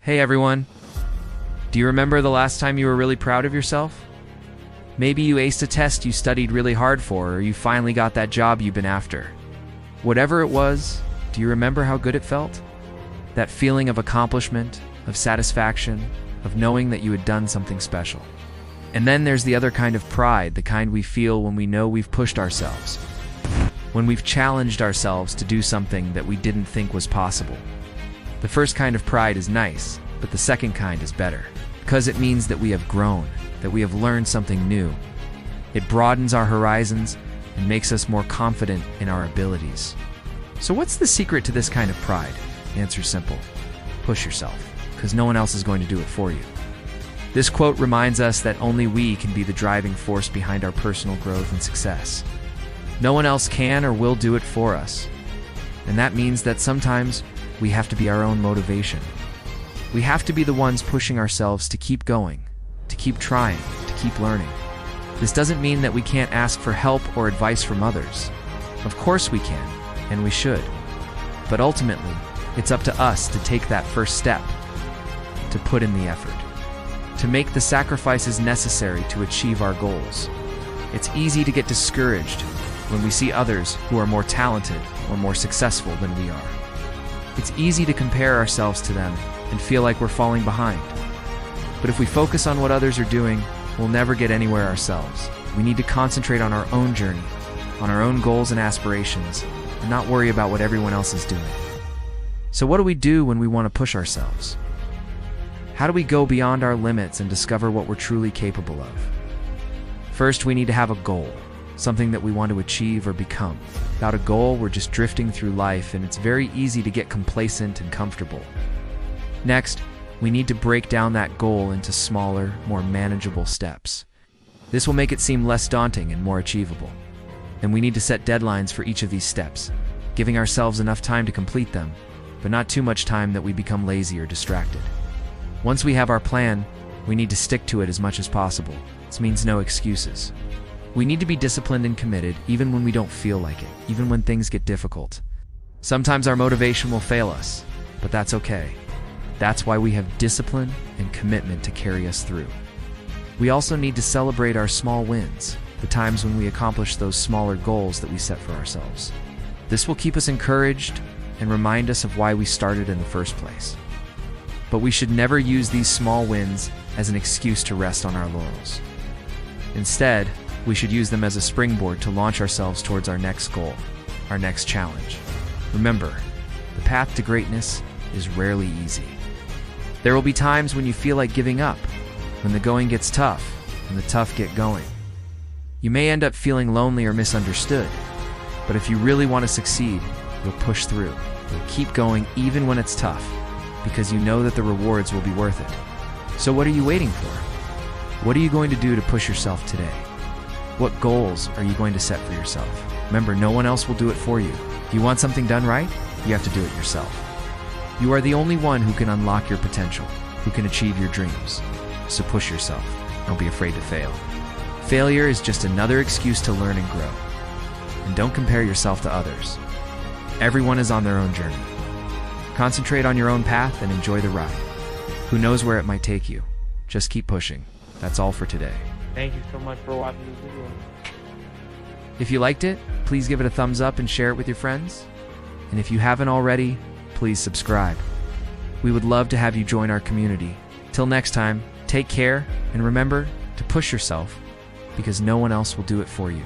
Hey everyone, do you remember the last time you were really proud of yourself? Maybe you aced a test you studied really hard for, or you finally got that job you've been after. Whatever it was, do you remember how good it felt? That feeling of accomplishment, of satisfaction, of knowing that you had done something special. And then there's the other kind of pride, the kind we feel when we know we've pushed ourselves. When we've challenged ourselves to do something that we didn't think was possible. The first kind of pride is nice, but the second kind is better, because it means that we have grown, that we have learned something new. It broadens our horizons and makes us more confident in our abilities. So what's the secret to this kind of pride? The answer's simple. Push yourself, because no one else is going to do it for you. This quote reminds us that only we can be the driving force behind our personal growth and success. No one else can or will do it for us. And that means that sometimes we have to be our own motivation. We have to be the ones pushing ourselves to keep going, to keep trying, to keep learning. This doesn't mean that we can't ask for help or advice from others. Of course we can, and we should. But ultimately, it's up to us to take that first step, to put in the effort, to make the sacrifices necessary to achieve our goals. It's easy to get discouraged when we see others who are more talented or more successful than we are. It's easy to compare ourselves to them and feel like we're falling behind. But if we focus on what others are doing, we'll never get anywhere ourselves. We need to concentrate on our own journey, on our own goals and aspirations, and not worry about what everyone else is doing. So what do we do when we want to push ourselves? How do we go beyond our limits and discover what we're truly capable of? First, we need to have a goal, something that we want to achieve or become. Without a goal, we're just drifting through life, and it's very easy to get complacent and comfortable. Next, we need to break down that goal into smaller, more manageable steps. This will make it seem less daunting and more achievable. And we need to set deadlines for each of these steps, giving ourselves enough time to complete them, but not too much time that we become lazy or distracted. Once we have our plan, we need to stick to it as much as possible. This means no excuses. We need to be disciplined and committed even when we don't feel like it, even when things get difficult. Sometimes our motivation will fail us, but that's okay. That's why we have discipline and commitment to carry us through. We also need to celebrate our small wins, the times when we accomplish those smaller goals that we set for ourselves. This will keep us encouraged and remind us of why we started in the first place. But we should never use these small wins as an excuse to rest on our laurels. Instead, we should use them as a springboard to launch ourselves towards our next goal, our next challenge. Remember, the path to greatness is rarely easy. There will be times when you feel like giving up, when the going gets tough, and the tough get going. You may end up feeling lonely or misunderstood, but if you really want to succeed, you'll push through. You'll keep going even when it's tough, because you know that the rewards will be worth it. So what are you waiting for? What are you going to do to push yourself today? What goals are you going to set for yourself? Remember, no one else will do it for you. If you want something done right, you have to do it yourself. You are the only one who can unlock your potential, who can achieve your dreams. So push yourself. Don't be afraid to fail. Failure is just another excuse to learn and grow. And don't compare yourself to others. Everyone is on their own journey. Concentrate on your own path and enjoy the ride. Who knows where it might take you? Just keep pushing. That's all for today. Thank you so much for watching this video. If you liked it, please give it a thumbs up and share it with your friends. And if you haven't already, please subscribe. We would love to have you join our community. Till next time, take care and remember to push yourself, because no one else will do it for you.